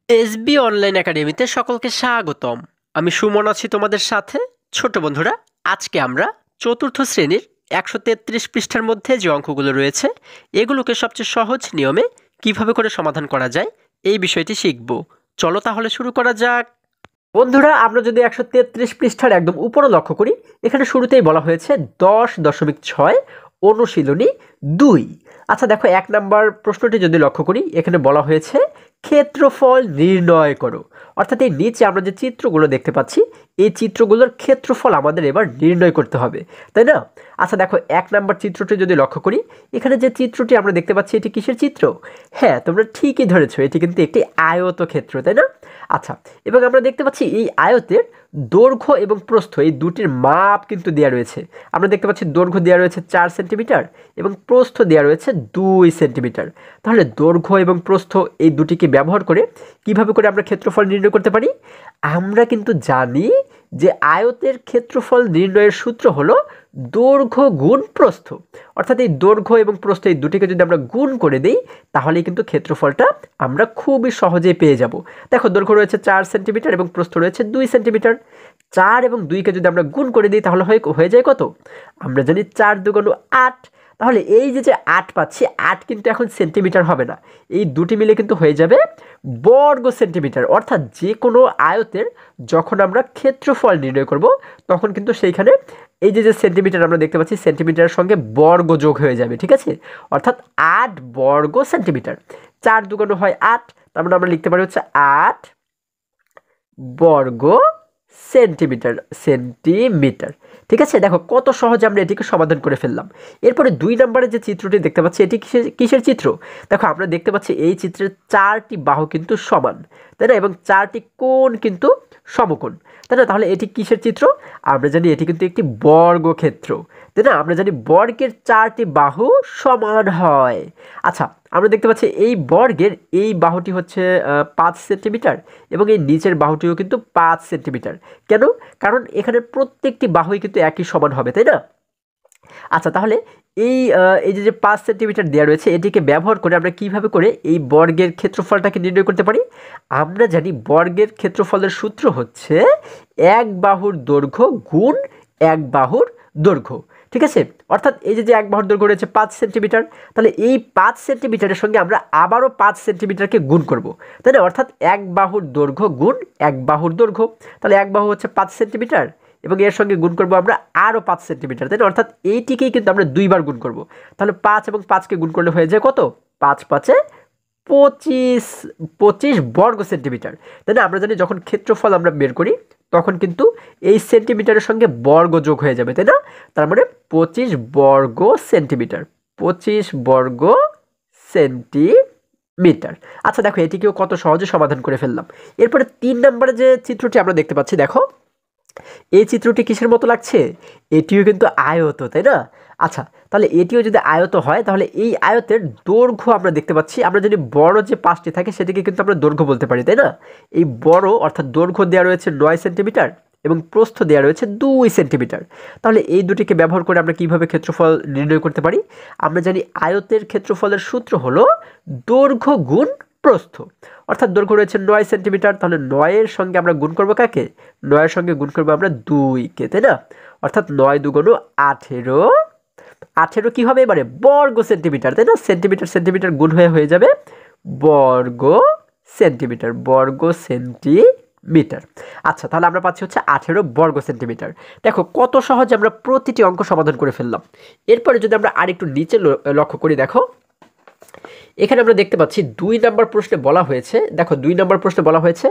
SB online একাডেমিতে সকলকে স্বাগতম। আমি সুমন আছি তোমাদের সাথে। ছোট বন্ধুরা, আজকে আমরা চতুর্থ শ্রেণীর 133 পৃষ্ঠার মধ্যে যে অঙ্কগুলো রয়েছে এগুলোকে সবচেয়ে সহজ নিয়মে কিভাবে করে সমাধান করা যায় এই বিষয়টি শিখব। চলো তাহলে শুরু করা যাক। বন্ধুরা, আমরা যদি 133 পৃষ্ঠার একদম উপরে লক্ষ্য করি, এখানে শুরুতেই বলা হয়েছে 10.6 অনুশীলনী 2। আচ্ছা দেখো, 1 নাম্বার প্রশ্নটি যদি লক্ষ্য করি, এখানে বলা হয়েছে ক্ষেত্রফল নির্ণয় করো। অর্থাৎ এই নিচে আমরা যে চিত্রগুলো দেখতে পাচ্ছি, এই চিত্রগুলোর ক্ষেত্রফল আমাদের এবার নির্ণয় করতে হবে, তাই না? আচ্ছা দেখো, 1 নাম্বার চিত্রটি যদি লক্ষ্য করি, এখানে যে চিত্রটি আমরা দেখতে পাচ্ছি এটি কিসের চিত্র? হ্যাঁ, তোমরা ঠিকই ধরেছো, এটি কিন্তু একটি আয়তক্ষেত্র, তাই না? আচ্ছা, এবং আমরা দেখতে পাচ্ছি এই আয়তের দৈর্ঘ্য এবং প্রস্থ এই দুটির মাপ কিন্তু দেওয়া রয়েছে। আমরা দেখতে পাচ্ছি দৈর্ঘ্য দেওয়া রয়েছে 4 সেন্টিমিটার এবং প্রস্থ দেওয়া রয়েছে 2 সেন্টিমিটার। তাহলে দৈর্ঘ্য এবং প্রস্থ এই দুটিকে ব্যবহার করে কিভাবে করে আমরা ক্ষেত্রফল নির্ণয় করতে পারি? আমরা কিন্তু জানি যে আয়তের ক্ষেত্রফল নির্ণয়ের সূত্র হলো দৈর্ঘ্য গুণ প্রস্থ। অর্থাৎ এই দৈর্ঘ্য এবং প্রস্থ এই দুটিকে যদি আমরা গুণ করে দিই, তাহলেই কিন্তু ক্ষেত্রফলটা আমরা খুবই সহজেই পেয়ে যাব। দেখো, দৈর্ঘ্য রয়েছে 4 সেন্টিমিটার এবং প্রস্থ রয়েছে 2 সেন্টিমিটার। 4 এবং 2কে যদি আমরা গুণ করে দিই, তাহলে হয়ে যায় কত? আমরা জানি 4 দুগুণ 8। তাহলে এই যে 8 পাচ্ছি, 8 কিন্তু এখন সেন্টিমিটার হবে না, এই দুটি মিলে কিন্তু হয়ে যাবে বর্গ সেন্টিমিটার। অর্থাৎ যে কোনো আয়তের যখন আমরা ক্ষেত্রফল নির্ণয় করব, তখন কিন্তু সেইখানে এই যে সেন্টিমিটার আমরা দেখতে পাচ্ছি, সেন্টিমিটারের সঙ্গে বর্গ যোগ হয়ে যাবে, ঠিক আছে? অর্থাৎ 8 বর্গ সেন্টিমিটার। 4 দুগুণ হয় 8, তার মানে আমরা লিখতে পারি হচ্ছে 8 বর্গ সেন্টিমিটার। ঠিক আছে, দেখো কত সহজে আমরা এটিকে সমাধান করে ফেললাম। এরপরে 2 নম্বরে যে চিত্রটি দেখতে পাচ্ছি, এটি কিসের চিত্র? দেখো, আমরা দেখতে পাচ্ছি এই চিত্রের 4টি বাহু কিন্তু সমান, তাই না? এবং 4টি কোণ কিন্তু সমকোণ, তাই না? তাহলে এটি কিসের চিত্র? আমরা জানি এটি কিন্তু একটি বর্গক্ষেত্র, তাই না? আমরা জানি বর্গের 4টি বাহু সমান হয়। আচ্ছা, আমরা দেখতে পাচ্ছি এই বর্গের এই বাহুটি হচ্ছে 5 সেন্টিমিটার এবং এই নিচের বাহুটিও কিন্তু 5 সেন্টিমিটার। কেন? কারণ এখানে প্রত্যেকটি বাহুই কিন্তু একই সমান হবে, তাই না? আচ্ছা, তাহলে এই যে 5 সেন্টিমিটার দেওয়া রয়েছে, এটিকে ব্যবহার করে আমরা কিভাবে করে এই বর্গের ক্ষেত্রফলটাকে নির্ণয় করতে পারি? আমরা জানি বর্গের ক্ষেত্রফলের সূত্র হচ্ছে এক বাহুর দৈর্ঘ্য গুণ এক বাহুর দৈর্ঘ্য। ঠিক আছে? অর্থাৎ এই যে এক বাহুর দৈর্ঘ্য রয়েছে 5 সেন্টিমিটার, তাহলে এই 5 সেন্টিমিটারের সঙ্গে আমরা আবারও 5 সেন্টিমিটারকে গুণ করব, তাই না? অর্থাৎ এক বাহুর দৈর্ঘ্য গুণ এক বাহুর দৈর্ঘ্য। তাহলে এক বাহু হচ্ছে 5 সেন্টিমিটার এবং এর সঙ্গে গুণ করব আমরা আরও 5 সেন্টিমিটার, তাই না? অর্থাৎ এইটিকেই কিন্তু আমরা 2বার গুণ করব। তাহলে 5 এবং 5কে গুণ করলে হয়ে যায় কত? 5 5-এ 25 25 বর্গ সেন্টিমিটার, তাই না? আমরা জানি যখন ক্ষেত্রফল আমরা বের করি, তখন কিন্তু এই সেন্টিমিটারের সঙ্গে বর্গ যোগ হয়ে যাবে, তাই না? তার মানে 25 বর্গ সেন্টিমিটার, 25 বর্গ সেন্টিমিটার। আচ্ছা দেখো, এটিকেও কত সহজে সমাধান করে ফেললাম। এরপরে 3 নম্বরে যে চিত্রটি আমরা দেখতে পাচ্ছি, দেখো এই চিত্রটি কিসের মতো লাগছে? এটিও কিন্তু আয়ত, তাই না? আচ্ছা, তাহলে এটিও যদি আয়ত হয়, তাহলে এই আয়তের দৈর্ঘ্য আমরা দেখতে পাচ্ছি, আমরা যদি বড় যে 5টি থাকে সেটিকে কিন্তু আমরা দৈর্ঘ্য বলতে পারি, তাই না? এই বড় অর্থাৎ দৈর্ঘ্য দেওয়া রয়েছে 9 সেন্টিমিটার এবং প্রস্থ দেওয়া রয়েছে 2 সেন্টিমিটার। তাহলে এই দুটিকে ব্যবহার করে আমরা কিভাবে ক্ষেত্রফল নির্ণয় করতে পারি? আমরা জানি আয়তের ক্ষেত্রফলের সূত্র হলো দৈর্ঘ্য গুণ প্রস্থ। অর্থাৎ দৈর্ঘ্য রয়েছে 9 সেন্টিমিটার, তাহলে 9-এর সঙ্গে আমরা গুণ করবো কাকে? 9-এর সঙ্গে গুণ করবো আমরা 2কে, তাই না? অর্থাৎ 9 দুগুণ 18। 18 কি হবে এবারে? বর্গ সেন্টিমিটার, তাই না? সেন্টিমিটার সেন্টিমিটার গুণ হয়ে যাবে বর্গ সেন্টিমিটার, বর্গ সেন্টিমিটার। আচ্ছা, তাহলে আমরা পাচ্ছি হচ্ছে 18 বর্গ সেন্টিমিটার। দেখো কত সহজে আমরা প্রতিটি অঙ্ক সমাধান করে ফেললাম। এরপরে যদি আমরা আরেকটু নিচে লক্ষ্য করি, দেখো এখানে আমরা দেখতে পাচ্ছি 2 নম্বর প্রশ্নে বলা হয়েছে, দেখো 2 নম্বর প্রশ্নে বলা হয়েছে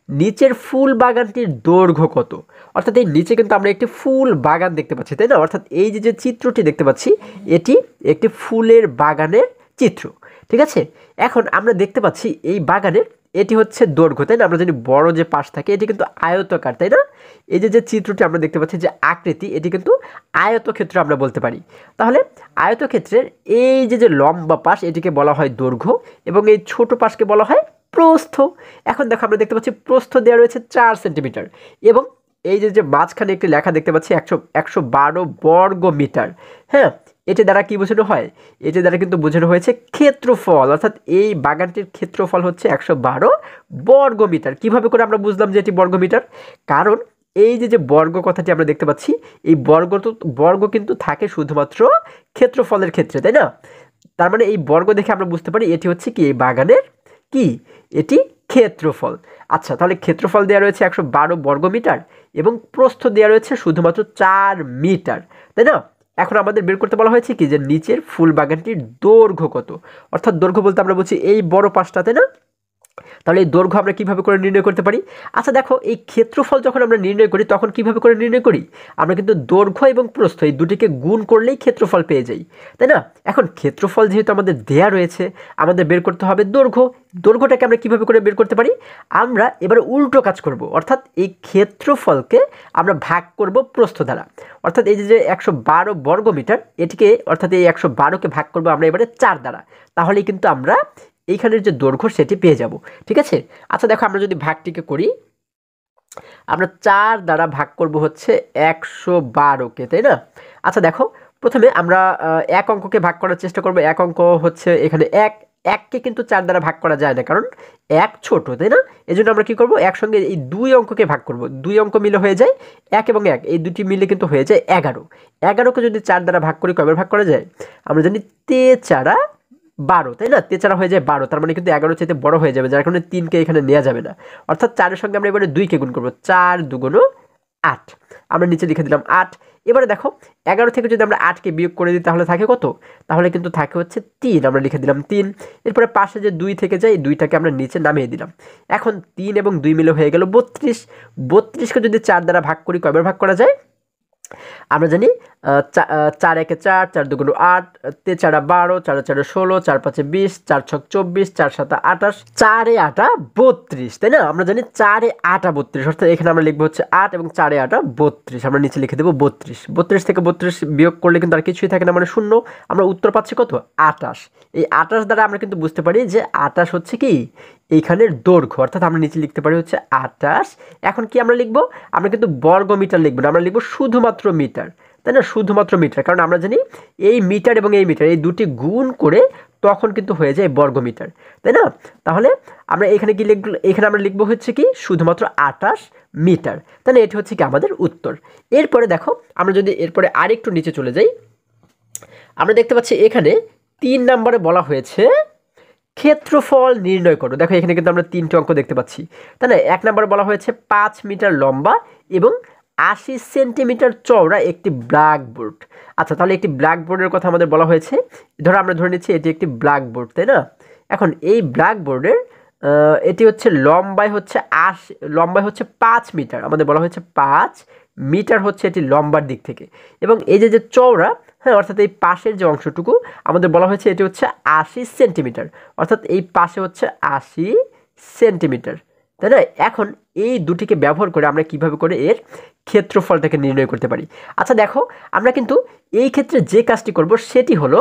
নিচের ফুল বাগানটির দৈর্ঘ্য কত? অর্থাৎ এই নিচে কিন্তু আমরা একটি ফুল বাগান দেখতে পাচ্ছি, তাই না? অর্থাৎ এই যে চিত্রটি দেখতে পাচ্ছি, এটি একটি ফুলের বাগানের চিত্র। ঠিক আছে, এখন আমরা দেখতে পাচ্ছি এই বাগানের এটি হচ্ছে দৈর্ঘ্য, তাই না? আমরা জানি বড় যে পাশ থাকে এটি কিন্তু আয়তাকার, তাই না? এই যে চিত্রটি আমরা দেখতে পাচ্ছি যে আকৃতি, এটি কিন্তু আয়তক্ষেত্র আমরা বলতে পারি। তাহলে আয়তক্ষেত্রের এই যে লম্বা পাশ এটিকে বলা হয় দৈর্ঘ্য এবং এই ছোট পাশকে বলা হয় প্রস্থ। এখন দেখো, আমরা দেখতে পাচ্ছি প্রস্থ দেওয়া রয়েছে 4 সেন্টিমিটার এবং এই যে মাঝখানে একটি লেখা দেখতে পাচ্ছি 112 বর্গ মিটার। হ্যাঁ, এটি দ্বারা কি বোঝানো হয়? এটি দ্বারা কিন্তু বোঝানো হয়েছে ক্ষেত্রফল, অর্থাৎ এই বাগানটির ক্ষেত্রফল হচ্ছে 112 বর্গমিটার। কিভাবে করে আমরা বুঝলাম যে এটি বর্গমিটার? কারণ এই যে বর্গ কথাটি আমরা দেখতে পাচ্ছি, এই বর্গ কিন্তু থাকে শুধুমাত্র ক্ষেত্রফলের ক্ষেত্রে, তাই না? তার মানে এই বর্গ দেখে আমরা বুঝতে পারি এটি হচ্ছে কি এই বাগানের কি, এটি ক্ষেত্রফল। আচ্ছা, তাহলে ক্ষেত্রফল দেওয়া রয়েছে 112 বর্গমিটার এবং প্রস্থ দেওয়া রয়েছে শুধুমাত্র 4 মিটার, তাই না? এখন আমাদের বের করতে বলা হয়েছে কি যে নিচের ফুল বাগানটির দৈর্ঘ্য কত, অর্থাৎ দৈর্ঘ্য বলতে আমরা বলছি এই বড় পাশটা, তাই না? তাহলে এই দৈর্ঘ্য আমরা কীভাবে করে নির্ণয় করতে পারি? আচ্ছা দেখো, এই ক্ষেত্রফল যখন আমরা নির্ণয় করি তখন কিভাবে করে নির্ণয় করি? আমরা কিন্তু দৈর্ঘ্য এবং প্রস্থ এই দুটিকে গুণ করলেই ক্ষেত্রফল পেয়ে যাই, তাই না? এখন ক্ষেত্রফল যেহেতু আমাদের দেয়া রয়েছে, আমাদের বের করতে হবে দৈর্ঘ্য। দৈর্ঘ্যটাকে আমরা কিভাবে করে বের করতে পারি? আমরা এবারে উল্টো কাজ করব, অর্থাৎ এই ক্ষেত্রফলকে আমরা ভাগ করব প্রস্থ দ্বারা। অর্থাৎ এই যে 112 বর্গমিটার, এটিকে অর্থাৎ এই 112কে ভাগ করব আমরা এবারে 4 দ্বারা, তাহলেই কিন্তু আমরা এইখানের যে দৈর্ঘ্য সেটি পেয়ে যাব। ঠিক আছে? আচ্ছা দেখো, আমরা যদি ভাগটিকে করি, আমরা 4 দ্বারা ভাগ করব হচ্ছে 112কে, তাই না? আচ্ছা দেখো, প্রথমে আমরা এক অঙ্ককে ভাগ করার চেষ্টা করব। এক অঙ্ক হচ্ছে এখানে এককে কিন্তু 4 দ্বারা ভাগ করা যায় না, কারণ এক ছোট, তাই না? এই জন্য আমরা কী করবো, একসঙ্গে এই 2 অঙ্ককে ভাগ করব। 2 অঙ্ক মিলে হয়ে যায় 1 এবং 1, এই দুটি মিলে কিন্তু হয়ে যায় 11। 11কে যদি 4 দ্বারা ভাগ করি কয়বার ভাগ করা যায়? আমরা জানি তেচারা 12, তাই না? তেচারা হয়ে যায় 12, তার মানে কিন্তু 11 চাইতে বড় হয়ে যাবে, যার কারণে 3কে এখানে নেওয়া যাবে না। অর্থাৎ 4-এর সঙ্গে আমরা এবারে 2কে গুণ করবো, 4 2 8, আমরা নিচে লিখে দিলাম 8। এবারে দেখো, 11 থেকে যদি আমরা 8কে বিয়োগ করে দিই তাহলে থাকে কত? তাহলে কিন্তু থাকে হচ্ছে 3, আমরা লিখে দিলাম 3। এরপরে পাশে যে 2 থেকে যায়, 2টাকে আমরা নিচে নামিয়ে দিলাম। এখন 3 এবং 2 মিলে হয়ে গেল 32। 32কে যদি 4 দ্বারা ভাগ করি কয়বার ভাগ করা যায়? আমরা জানি 4 1 4, 4 2 8, 3 4 12, 4 4 16, 4 5 20, 4 6 24, 4 7 28, 4 8 32, তাই না? আমরা জানি 4 8 32, অর্থাৎ এখানে আমরা লিখবো হচ্ছে 8 এবং 4 8 32, আমরা নিচে লিখে দেবো 32। 32 থেকে 32 বিয়োগ করলে কিন্তু আর কিছুই থাকে না, মানে শূন্য। আমরা উত্তর পাচ্ছি কত? 28। এই 28 দ্বারা আমরা কিন্তু বুঝতে পারি যে 28 হচ্ছে কি এইখানের দৈর্ঘ্য, অর্থাৎ আমরা নিচে লিখতে পারি হচ্ছে 28। এখন কি আমরা লিখবো? আমরা কিন্তু বর্গমিটার লিখবো না, আমরা লিখবো শুধুমাত্র মিটার, তাই না? শুধুমাত্র মিটার, কারণ আমরা জানি এই মিটার এবং এই মিটার এই দুটি গুণ করে তখন কিন্তু হয়ে যায় বর্গমিটার, তাই না? তাহলে আমরা এখানে কি লিখবো? এখানে আমরা লিখবো হচ্ছে কি শুধুমাত্র 28 মিটার, তাহলে এটি হচ্ছে কি আমাদের উত্তর। এরপরে দেখো, আমরা যদি এরপরে আরেকটু নিচে চলে যাই, আমরা দেখতে পাচ্ছি এখানে 3 নম্বরে বলা হয়েছে ক্ষেত্রফল নির্ণয় করো। দেখো এখানে কিন্তু আমরা 3টি অঙ্ক দেখতে পাচ্ছি, তাই না? 1 নম্বরে বলা হয়েছে 5 মিটার লম্বা এবং 80 সেন্টিমিটার চওড়া একটি ব্ল্যাকবোর্ড। আচ্ছা, তাহলে একটি ব্ল্যাকবোর্ডের কথা আমাদের বলা হয়েছে। আমরা ধরে নিচ্ছি এটি একটি ব্ল্যাকবোর্ড, তাই না? এখন এই ব্ল্যাকবোর্ডের এটি হচ্ছে লম্বায় হচ্ছে 5 মিটার, আমাদের বলা হয়েছে 5 মিটার হচ্ছে এটি লম্বার দিক থেকে, এবং এই যে চওড়া, হ্যাঁ, অর্থাৎ এই পাশের যে অংশটুকু আমাদের বলা হয়েছে এটি হচ্ছে 80 সেন্টিমিটার, অর্থাৎ এই পাশে হচ্ছে 80 সেন্টিমিটার, তাই না? এখন এই দুটিকে ব্যবহার করে আমরা কিভাবে করে এর ক্ষেত্রফলটাকে নির্ণয় করতে পারি? আচ্ছা দেখো, আমরা কিন্তু এই ক্ষেত্রে যে কাজটি করব সেটি হলো,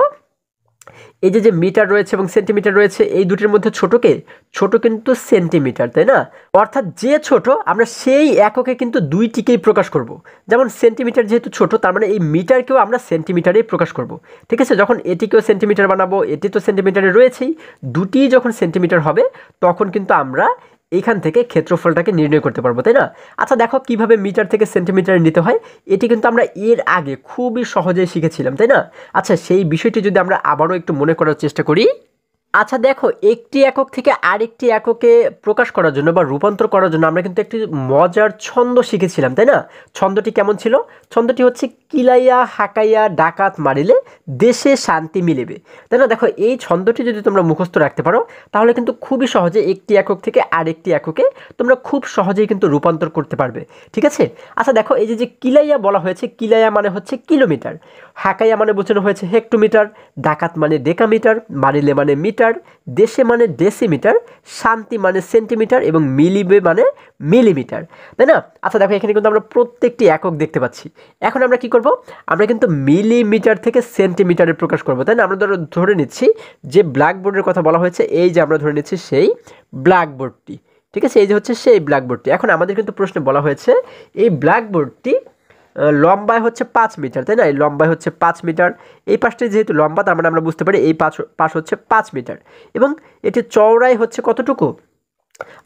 এই যে মিটার রয়েছে এবং সেন্টিমিটার রয়েছে, এই দুটির মধ্যে ছোট কিন্তু সেন্টিমিটার, তাই না? অর্থাৎ যে ছোট আমরা সেই এককে কিন্তু দুইটিকেই প্রকাশ করব। যেমন সেন্টিমিটার যেহেতু ছোট, তার মানে এই মিটারকেও আমরা সেন্টিমিটারেই প্রকাশ করব। ঠিক আছে? যখন এটিকেও সেন্টিমিটার বানাবো, এটি তো সেন্টিমিটারে রয়েছেই, দুটি যখন সেন্টিমিটার হবে তখন কিন্তু আমরা এইখান থেকে ক্ষেত্রফলটাকে নির্ণয় করতে পারবো, তাই না? আচ্ছা দেখো, কিভাবে মিটার থেকে সেন্টিমিটারে নিতে হয় এটি কিন্তু আমরা এর আগে খুবই সহজেই শিখেছিলাম, তাই না? আচ্ছা, সেই বিষয়টি যদি আমরা আবারও একটু মনে করার চেষ্টা করি। আচ্ছা দেখো, একটি একক থেকে আরেকটি এককে প্রকাশ করার জন্য বা রূপান্তর করার জন্য আমরা কিন্তু একটি মজার ছন্দ শিখেছিলাম, তাই না? ছন্দটি কেমন ছিল? ছন্দটি হচ্ছে কিলাইয়া হাকাইয়া ডাকাত মারিলে দেশে শান্তি মিলিবে, তাই না? দেখো, এই ছন্দটি যদি তোমরা মুখস্থ রাখতে পারো তাহলে কিন্তু খুবই সহজে একটি একক থেকে আরেকটি এককে তোমরা খুব সহজেই কিন্তু রূপান্তর করতে পারবে। ঠিক আছে? আচ্ছা দেখো, এই যে কিলাইয়া বলা হয়েছে, কিলাইয়া মানে হচ্ছে কিলোমিটার, হাকাইয়া মানে বোঝানো হয়েছে হেক্টোমিটার, ডাকাত মানে ডেকামিটার, মারিলে মানে মিটার, দেশে মানে ডেসিমিটার, শান্তি মানে সেন্টিমিটার এবং মিলিবে মানে মিলিমিটার, তাই না? আচ্ছা দেখো, এখানে কিন্তু আমরা প্রত্যেকটি একক দেখতে পাচ্ছি। এখন আমরা কি করব? আমরা কিন্তু মিলিমিটার থেকে সেন্টিমিটারে প্রকাশ করব, তাই না? আমরা ধরে নিচ্ছি যে ব্ল্যাকবোর্ডের কথা বলা হয়েছে, এই যে আমরা ধরে নিচ্ছি সেই ব্ল্যাকবোর্ডটি। ঠিক আছে? এই যে হচ্ছে সেই ব্ল্যাকবোর্ডটি। এখন আমাদের কিন্তু প্রশ্নে বলা হয়েছে এই ব্ল্যাকবোর্ডটি লম্বায় হচ্ছে 5 মিটার, তাই না? এই লম্বায় হচ্ছে 5 মিটার। এই পাশটি যেহেতু লম্বা, তার মানে আমরা বুঝতে পারি এই পাশ হচ্ছে 5 মিটার। এবং এটি চওড়াই হচ্ছে কতটুকু?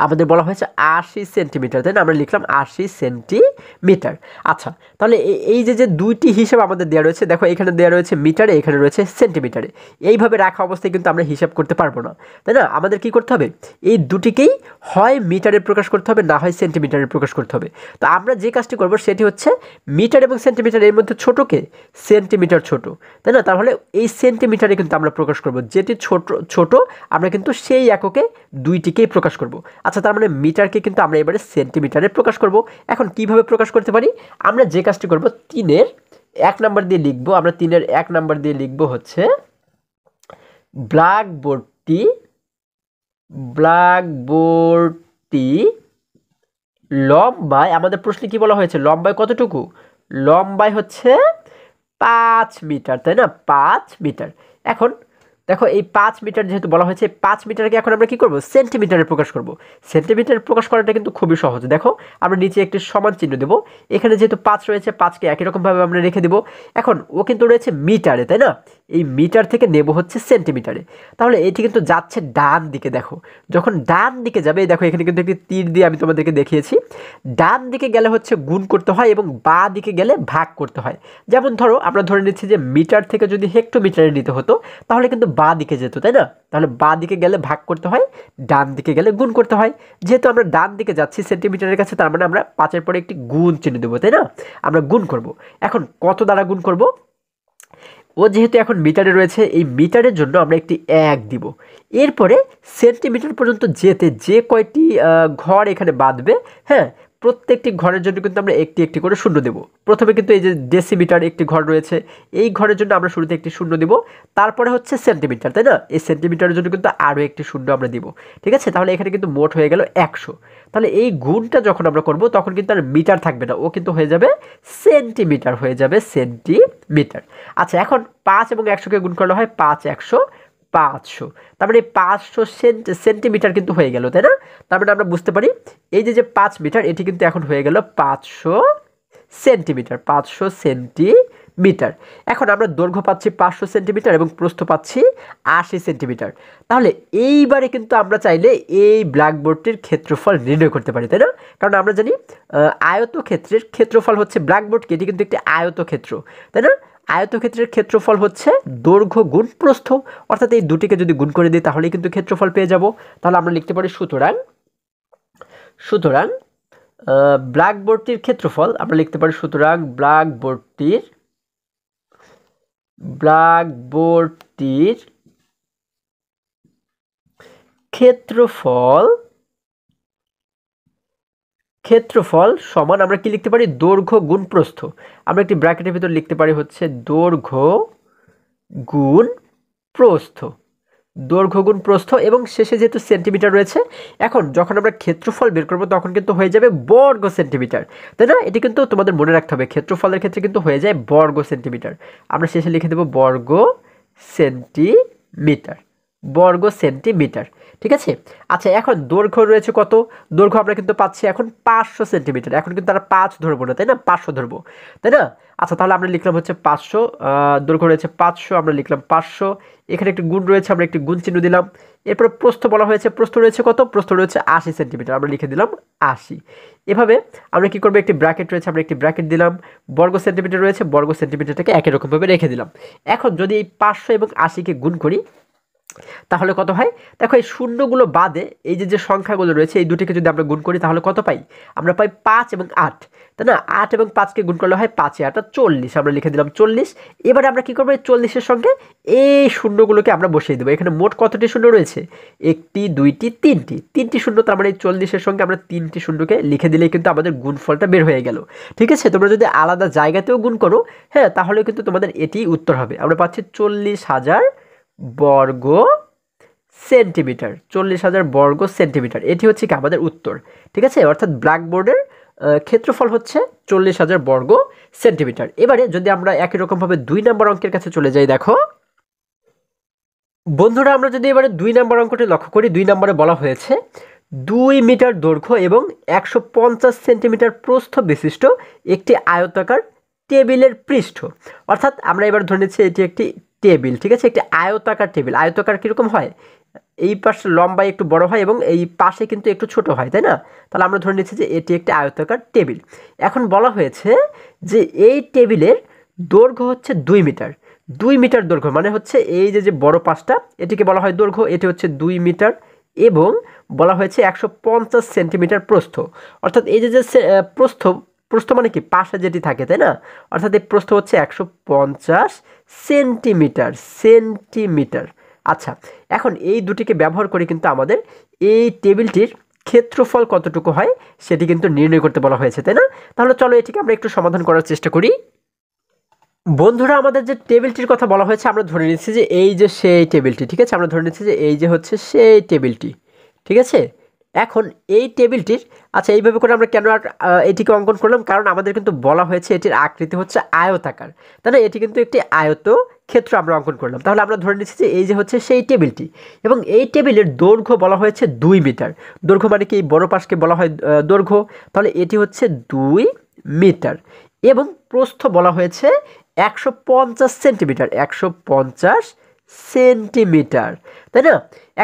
আমাদের বলা হয়েছে 80 সেন্টিমিটার, তাই না? আমরা লিখলাম 80 সেন্টিমিটার। আচ্ছা, তাহলে এই যে দুইটি হিসাব আমাদের দেওয়া রয়েছে, দেখো এখানে দেওয়া রয়েছে মিটারে, এখানে রয়েছে সেন্টিমিটারে। এইভাবে রাখা অবস্থায় কিন্তু আমরা হিসাব করতে পারবো না, তাই না? আমাদের কি করতে হবে? এই দুটিকেই হয় মিটারে প্রকাশ করতে হবে, না হয় সেন্টিমিটারে প্রকাশ করতে হবে। তো আমরা যে কাজটি করব সেটি হচ্ছে মিটার এবং সেন্টিমিটার এর মধ্যে ছোটকে সেন্টিমিটার ছোট, তাই না? তাহলে এই সেন্টিমিটারে কিন্তু আমরা প্রকাশ করব, যেটি ছোট আমরা কিন্তু সেই এককে দুইটিকেই প্রকাশ করব। আচ্ছা, তার মানে মিটারকে কিন্তু আমরা এবারে সেন্টিমিটারে প্রকাশ করব। এখন কিভাবে প্রকাশ করতে পারি? আমরা যে কাজটি করব, 3-এর 1 নাম্বার দিয়ে লিখব। আমরা 3-এর 1 নাম্বার দিয়ে লিখব হচ্ছে ব্ল্যাকবোর্ডটি লম্বায়, আমাদের প্রশ্নে কি বলা হয়েছে? লম্বায় কতটুকু? লম্বায় হচ্ছে 5 মিটার, তাই না? 5 মিটার। এখন দেখো এই 5 মিটার যেহেতু বলা হয়েছে, 5 মিটারকে এখন আমরা কি করব? সেন্টিমিটারে প্রকাশ করব। সেন্টিমিটারে প্রকাশ করাটা কিন্তু খুবই সহজ। দেখো আমরা নিচে একটি সমান চিহ্ন দেব। এখানে যেহেতু 5 রয়েছে, 5কে একই রকমভাবে আমরা রেখে দেব। এখন ও কিন্তু রয়েছে মিটারে, তাই না? এই মিটার থেকে নেব হচ্ছে সেন্টিমিটারে। তাহলে এটি কিন্তু যাচ্ছে ডান দিকে। দেখো যখন ডান দিকে যাবে, দেখো এখানে কিন্তু একটি তীর দিয়ে আমি তোমাদেরকে দেখিয়েছি। ডান দিকে গেলে হচ্ছে গুণ করতে হয় এবং বাঁ দিকে গেলে ভাগ করতে হয়। যেমন ধরো আমরা ধরে নিচ্ছি যে মিটার থেকে যদি হেক্টোমিটারে নিতে হতো, তাহলে কিন্তু বাঁ দিকে যেত, তাই না? তাহলে বাঁ দিকে গেলে ভাগ করতে হয়, ডান দিকে গেলে গুণ করতে হয়। যেহেতু আমরা ডান দিকে যাচ্ছি সেন্টিমিটারের কাছে, তার মানে আমরা 5-এর পরে একটি গুণ চিহ্ন দেবো, তাই না? আমরা গুণ করব। এখন কত দ্বারা গুণ করব? ও যেহেতু এখন মিটারে রয়েছে, এই মিটারের জন্য আমরা একটি 1 দিব। এরপরে সেন্টিমিটার পর্যন্ত যেতে যে কয়টি ঘর এখানে বাঁধবে, হ্যাঁ, প্রত্যেকটি ঘরের জন্য কিন্তু আমরা একটি একটি করে শূন্য দেব। প্রথমে কিন্তু এই যে ডেসিমিটার একটি ঘর রয়েছে, এই ঘরের জন্য আমরা শুরুতে একটি শূন্য দিব। তারপরে হচ্ছে সেন্টিমিটার, তাই না? এই সেন্টিমিটারের জন্য কিন্তু আরও একটি শূন্য আমরা দিব। ঠিক আছে? তাহলে এখানে কিন্তু মোট হয়ে গেল 100। তাহলে এই গুণটা যখন আমরা করব, তখন কিন্তু আর মিটার থাকবে না, ও কিন্তু হয়ে যাবে সেন্টিমিটার, হয়ে যাবে সেন্টিমিটার। আচ্ছা, এখন 5 এবং 100কে গুণ করলে হয় 5 100 500। তার মানে 500 সেন্টিমিটার কিন্তু হয়ে গেল, তাই না? তার মানে আমরা বুঝতে পারি এই যে 5 মিটার, এটি কিন্তু এখন হয়ে গেল 500 সেন্টিমিটার। 500 সেন্টিমিটার। এখন আমরা দৈর্ঘ্য পাচ্ছি 500 সেন্টিমিটার এবং প্রস্থ পাচ্ছি 80 সেন্টিমিটার। তাহলে এইবারে কিন্তু আমরা চাইলে এই ব্ল্যাকবোর্ডটির ক্ষেত্রফল নির্ণয় করতে পারি, তাই না? কারণ আমরা জানি আয়তক্ষেত্রের ক্ষেত্রফল হচ্ছে ব্ল্যাকবোর্ডকে, এটি কিন্তু একটি আয়তক্ষেত্র, তাই না? আয়তক্ষেত্রের ক্ষেত্রফল হচ্ছে দৈর্ঘ্য গুণ প্রস্থ, অর্থাৎ এই দুটিকে যদি গুণ করে দিই তাহলেই কিন্তু ক্ষেত্রফল পেয়ে যাব। তাহলে আমরা লিখতে পারি সুতরাং ব্ল্যাকবোর্ডটির ক্ষেত্রফল আমরা লিখতে পারি, সুতরাং ব্ল্যাকবোর্ডটির ক্ষেত্রফল সমান আমরা কি লিখতে পারি? দৈর্ঘ্য গুণ প্রস্থ। আমরা একটি ব্র্যাকেটের ভিতর লিখতে পারি হচ্ছে দৈর্ঘ্য গুণ প্রস্থ, দৈর্ঘ্য গুণ প্রস্থ, এবং শেষে যেহেতু সেন্টিমিটার রয়েছে, এখন যখন আমরা ক্ষেত্রফল বের করব তখন কিন্তু হয়ে যাবে বর্গ সেন্টিমিটার, তাই না? এটি কিন্তু তোমাদের মনে রাখতে হবে, ক্ষেত্রফলের ক্ষেত্রে কিন্তু হয়ে যায় বর্গ সেন্টিমিটার। আমরা শেষে লিখে দেব বর্গ সেন্টিমিটার, বর্গ সেন্টিমিটার। ঠিক আছে? আচ্ছা, এখন দৈর্ঘ্য রয়েছে কত? দৈর্ঘ্য আমরা কিন্তু পাচ্ছি এখন 500 সেন্টিমিটার। এখন কিন্তু আমরা 5 ধরবো না, তাই না? 500 ধরবো, তাই না? আচ্ছা, তাহলে আমরা লিখলাম হচ্ছে 500, দৈর্ঘ্য রয়েছে 500, আমরা লিখলাম 500। এখানে একটি গুণ রয়েছে, আমরা একটি গুণ চিহ্ন দিলাম। এরপরে প্রস্থ বলা হয়েছে, প্রস্থ রয়েছে কত? প্রস্থ রয়েছে 80 সেন্টিমিটার, আমরা লিখে দিলাম 80। এভাবে আমরা কি করবো? একটি ব্র্যাকেট রয়েছে, আমরা একটি ব্র্যাকেট দিলাম। বর্গ সেন্টিমিটার রয়েছে, বর্গ সেন্টিমিটারটাকে একই রকমভাবে রেখে দিলাম। এখন যদি এই 500 এবং 80কে গুণ করি তাহলে কত হয়? দেখো এই শূন্যগুলো বাদে এই যে সংখ্যাগুলো রয়েছে, এই দুটিকে যদি আমরা গুণ করি তাহলে কত পাই? আমরা পাই 5 এবং 8, তাই না? 8 এবং 5কে গুণ করলে হয় 5 8 40, আমরা লিখে দিলাম 40। এবারে আমরা কি করবো? এই 40-এর সঙ্গে এই শূন্যগুলোকে আমরা বসিয়ে দেবো। এখানে মোট কতটি শূন্য রয়েছে? 1টি 2টি 3টি শূন্য, তার মানে এই 40-এর সঙ্গে আমরা 3টি শূন্যকে লিখে দিলেই কিন্তু আমাদের গুণফলটা বের হয়ে গেল। ঠিক আছে? তোমরা যদি আলাদা জায়গাতেও গুণ করো, হ্যাঁ, তাহলে কিন্তু তোমাদের এটি উত্তর হবে। আমরা পাচ্ছি 40,000 বর্গ সেন্টিমিটার, 40,000 বর্গ সেন্টিমিটার। এটি হচ্ছে কি আমাদের উত্তর। ঠিক আছে? অর্থাৎ ব্ল্যাকবোর্ডের ক্ষেত্রফল হচ্ছে 40,000 বর্গ সেন্টিমিটার। এবারে যদি আমরা একই রকমভাবে 2 নম্বর অঙ্কের কাছে চলে যাই, দেখো বন্ধুরা, আমরা যদি এবারে 2 নম্বর অঙ্কটি লক্ষ্য করি, 2 নম্বরে বলা হয়েছে 2 মিটার দৈর্ঘ্য এবং 150 সেন্টিমিটার প্রস্থ বিশিষ্ট একটি আয়তাকার টেবিলের পৃষ্ঠ। অর্থাৎ আমরা এবার ধরে নিচ্ছি এটি একটি টেবিল, ঠিক আছে, একটি আয়তাকার টেবিল। আয়তাকার কীরকম হয়, এই পাশে লম্বায় একটু বড় হয় এবং এই পাশে কিন্তু একটু ছোট হয়, তাই না? তাহলে আমরা ধরে নিচ্ছি যে এটি একটি আয়তাকার টেবিল। এখন বলা হয়েছে যে এই টেবিলের দৈর্ঘ্য হচ্ছে 2 মিটার। 2 মিটার দৈর্ঘ্য মানে হচ্ছে এই যে বড় পাশটা, এটিকে বলা হয় দৈর্ঘ্য, এটি হচ্ছে 2 মিটার এবং বলা হয়েছে 150 সেন্টিমিটার প্রস্থ। অর্থাৎ এই যে প্রস্থ, প্রস্থ মানে কি, পাশে যেটি থাকে, তাই না? অর্থাৎ এই প্রস্থ হচ্ছে 150 সেন্টিমিটার। সেন্টিমিটার। আচ্ছা, এখন এই দুটিকে ব্যবহার করে কিন্তু আমাদের এই টেবিলটির ক্ষেত্রফল কতটুকু হয় সেটি কিন্তু নির্ণয় করতে বলা হয়েছে, তাই না? তাহলে চলো এটিকে আমরা একটু সমাধান করার চেষ্টা করি। বন্ধুরা, আমাদের যে টেবিলটির কথা বলা হয়েছে আমরা ধরে নিচ্ছি যে এই যে সেই টেবিলটি, ঠিক আছে, আমরা ধরে নিচ্ছি যে এই যে হচ্ছে সেই টেবিলটি, ঠিক আছে। এখন এই টেবিলটির, আচ্ছা, এইভাবে করে আমরা কেন এটিকে অঙ্কন করলাম, কারণ আমাদের কিন্তু বলা হয়েছে এটির আকৃতি হচ্ছে আয়তাকার, তাই না? এটি কিন্তু একটি আয়ত ক্ষেত্র আমরা অঙ্কন করলাম। তাহলে আমরা ধরে নিচ্ছি যে এই যে হচ্ছে সেই টেবিলটি এবং এই টেবিলের দৈর্ঘ্য বলা হয়েছে 2 মিটার। দৈর্ঘ্য মানে কি, এই বড় পাশকে বলা হয় দৈর্ঘ্য, তাহলে এটি হচ্ছে 2 মিটার এবং প্রস্থ বলা হয়েছে 150 সেন্টিমিটার। 150 সেন্টিমিটার, তাই না?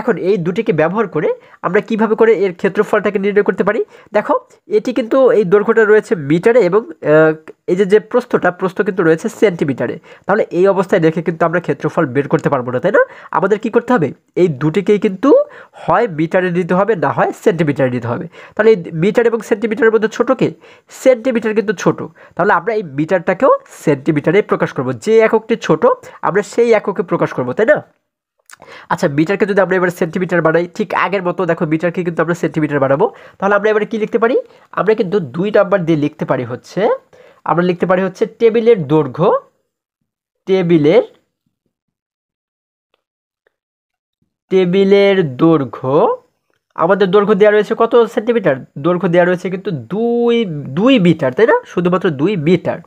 এখন এই দুটিকে ব্যবহার করে আমরা কিভাবে করে এর ক্ষেত্রফলটাকে নির্ণয় করতে পারি? দেখো, এটি কিন্তু এই দৈর্ঘ্যটা রয়েছে মিটারে এবং এই যে প্রস্থ কিন্তু রয়েছে সেন্টিমিটারে। তাহলে এই অবস্থায় রেখে কিন্তু আমরা ক্ষেত্রফল বের করতে পারবো না, তাই না? আমাদের কি করতে হবে, এই দুটিকেই কিন্তু হয় মিটারে দিতে হবে, না হয় সেন্টিমিটারে দিতে হবে। তাহলে এই মিটার এবং সেন্টিমিটারের মধ্যে ছোট কে? সেন্টিমিটার কিন্তু ছোট। তাহলে আমরা এই মিটারটাকেও সেন্টিমিটারে প্রকাশ করব, যে এককটি ছোট আমরা সেই এককে প্রকাশ করব, তাই না? আচ্ছা, মিটারকে যদি আমরা এবার সেন্টিমিটার বানাই, ঠিক আগের মতো দেখো মিটারকে কিন্তু আমরা সেন্টিমিটার বানাবো। তাহলে আমরা এবারে কি লিখতে পারি, আমরা কিন্তু 2 নাম্বার দিয়ে লিখতে পারি হচ্ছে, আমরা লিখতে পারি হচ্ছে টেবিলের দৈর্ঘ্য, টেবিলের দৈর্ঘ্য, আমাদের দৈর্ঘ্য দেওয়া রয়েছে কত সেন্টিমিটার, দৈর্ঘ্য দেওয়া রয়েছে কিন্তু 2 মিটার, তাই না? শুধুমাত্র 2 মিটার,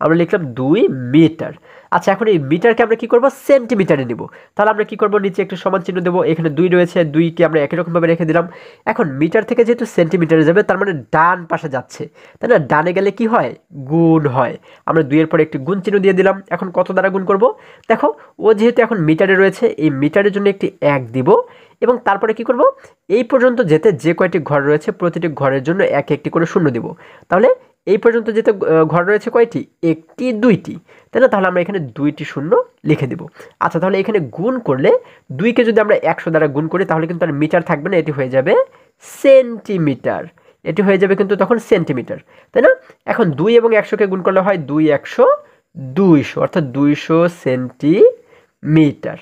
আমরা লিখলাম 2 মিটার। আচ্ছা, এখন এই মিটারকে আমরা কি করব, সেন্টিমিটারে নিব। তাহলে আমরা কি করব, নিচে একটু সমান চিহ্ন দেবো, এখানে 2 রয়েছে, 2কে আমরা একই রকমভাবে রেখে দিলাম। এখন মিটার থেকে যেহেতু সেন্টিমিটারে যাবে, তার মানে ডান পাশে যাচ্ছে, তাই না? ডানে গেলে কি হয়, গুণ হয়। আমরা 2 এর পরে একটি গুণ চিহ্ন দিয়ে দিলাম। এখন কত দ্বারা গুণ করব, দেখো ও যেহেতু এখন মিটারে রয়েছে, এই মিটারের জন্য একটি 1 দিব এবং তারপরে কি করব, এই পর্যন্ত যেতে যে কয়টি ঘর রয়েছে প্রতিটি ঘরের জন্য একটি করে শূন্য দিব। তাহলে এই পর্যন্ত যেতে ঘর রয়েছে কয়টি, 1টি 2টি, তাই না? তাহলে আমরা এখানে 2টি শূন্য লিখে দিব। আচ্ছা, তাহলে এখানে গুণ করলে 2কে যদি আমরা 100 দ্বারা গুণ করি তাহলে কিন্তু আর মিটার থাকবে না, এটি হয়ে যাবে সেন্টিমিটার। এটি হয়ে যাবে কিন্তু তখন সেন্টিমিটার, তাই না? এখন 2 এবং 100কে গুণ করলে হয় 2 100 200, অর্থাৎ 200 সেন্টিমিটার।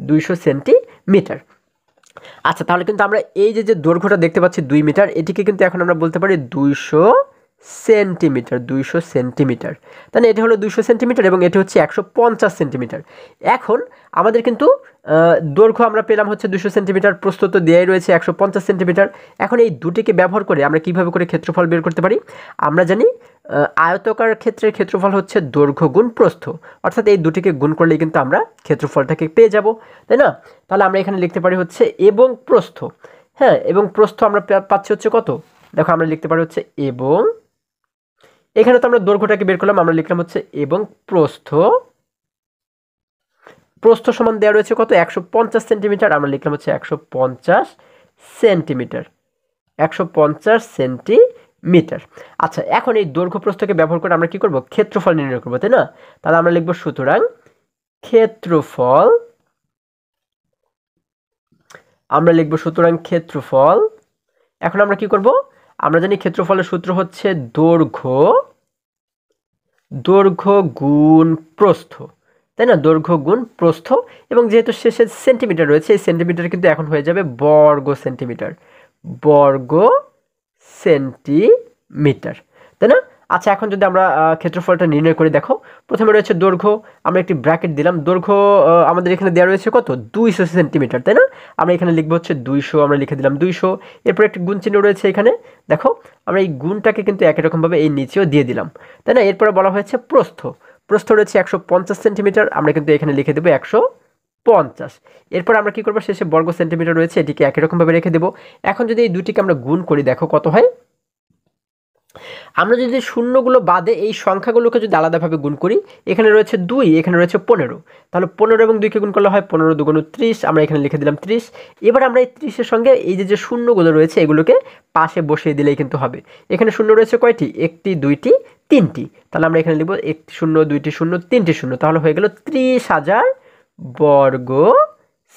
200 সেন্টিমিটার। আচ্ছা, তাহলে কিন্তু আমরা এই যে দৈর্ঘ্যটা দেখতে পাচ্ছি 2 মিটার, এটিকে কিন্তু এখন আমরা বলতে পারি 200 সেন্টিমিটার। 200 সেন্টিমিটার, তাহলে এটি হলো 200 সেন্টিমিটার এবং এটি হচ্ছে 150 সেন্টিমিটার। এখন আমাদের কিন্তু দৈর্ঘ্য আমরা পেলাম হচ্ছে 200 সেন্টিমিটার, প্রস্থ তো দেয়াই রয়েছে 150 সেন্টিমিটার। এখন এই দুটিকে ব্যবহার করে আমরা কিভাবে করে ক্ষেত্রফল বের করতে পারি? আমরা জানি আয়তাকার ক্ষেত্রের ক্ষেত্রফল হচ্ছে দৈর্ঘ্য গুণ প্রস্থ, অর্থাৎ এই দুটিকে গুণ করলেই কিন্তু আমরা ক্ষেত্রফলটাকে পেয়ে যাব, তাই না? তাহলে আমরা এখানে লিখতে পারি হচ্ছে এবং প্রস্থ। হ্যাঁ, এবং প্রস্থ আমরা পাচ্ছি হচ্ছে কত, দেখো আমরা লিখতে পারি হচ্ছে এবং, এখানে তো আমরা দৈর্ঘ্যটাকে বের করলাম, আমরা লিখলাম হচ্ছে এবং প্রস্থ। প্রস্থ সমান দেওয়া রয়েছে কত, 150 সেন্টিমিটার, আমরা লিখলাম হচ্ছে 150 সেন্টিমিটার। 150 সেন্টিমিটার। আচ্ছা, এখন এই দৈর্ঘ্য প্রস্থকে ব্যবহার করে আমরা কি করব, ক্ষেত্রফল নির্ণয় করব, তাই না? তাহলে আমরা লিখব সুতরাং ক্ষেত্রফল, আমরা লিখব সুতরাং ক্ষেত্রফল। এখন আমরা কি করব, আমরা জানি ক্ষেত্রফলের সূত্র হচ্ছে দৈর্ঘ্য গুণ প্রস্থ, তাই না? দৈর্ঘ্য গুণ প্রস্থ, এবং যেহেতু শেষে সেন্টিমিটার রয়েছে, এই সেন্টিমিটার কিন্তু এখন হয়ে যাবে বর্গ সেন্টিমিটার। বর্গ সেন্টিমিটার, তাই না? আচ্ছা, এখন যদি আমরা ক্ষেত্রফলটা নির্ণয় করে, দেখো প্রথমে রয়েছে দৈর্ঘ্য, আমরা একটি ব্র্যাকেট দিলাম। দৈর্ঘ্য আমাদের এখানে দেওয়া রয়েছে কত, 200 সেন্টিমিটার, তাই না? আমরা এখানে লিখবো হচ্ছে 200, আমরা লিখে দিলাম 200। এরপর একটি গুণ চিহ্ন রয়েছে এখানে, দেখো আমরা এই গুণটাকে কিন্তু একই রকমভাবে এই নিচেও দিয়ে দিলাম, তাই না? এরপরে বলা হয়েছে প্রস্থ, প্রস্থ রয়েছে 150 সেন্টিমিটার, আমরা কিন্তু এখানে লিখে দেবো 150। এরপর আমরা কি করবো, শেষে বর্গ সেন্টিমিটার রয়েছে, এটিকে একই রকমভাবে রেখে দেবো। এখন যদি এই দুটিকে আমরা গুণ করি, দেখো কত হয়, আমরা যদি শূন্যগুলো বাদে এই সংখ্যাগুলোকে যদি আলাদাভাবে গুণ করি, এখানে রয়েছে 2, এখানে রয়েছে 15, তাহলে 15 এবং 2কে গুণ করলে হয় 15 দুগুণ 30, আমরা এখানে লিখে দিলাম 30। এবার আমরা এই 30-এর সঙ্গে এই যে শূন্যগুলো রয়েছে এগুলোকে পাশে বসিয়ে দিলেই কিন্তু হবে। এখানে শূন্য রয়েছে কয়টি? 1টি, 2টি, 3টি, তাহলে আমরা এখানে লিখব 1টি শূন্য, 2টি শূন্য, 3টি শূন্য, তাহলে হয়ে গেল 30,000 বর্গ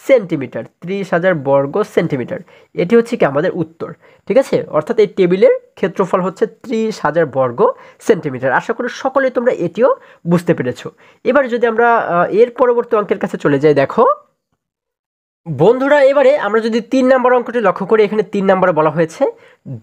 সেন্টিমিটার। 30,000 বর্গ সেন্টিমিটার, এটি হচ্ছে কি আমাদের উত্তর। ঠিক আছে, অর্থাৎ এই টেবিলের ক্ষেত্রফল হচ্ছে 30,000 বর্গ সেন্টিমিটার। আশা করি সকলেই তোমরা এটিও বুঝতে পেরেছো। এবার যদি আমরা এর পরবর্তী অঙ্কের কাছে চলে যাই, দেখো বন্ধুরা, এবারে আমরা যদি 3 নম্বর অঙ্কটি লক্ষ্য করি, এখানে 3 নম্বরে বলা হয়েছে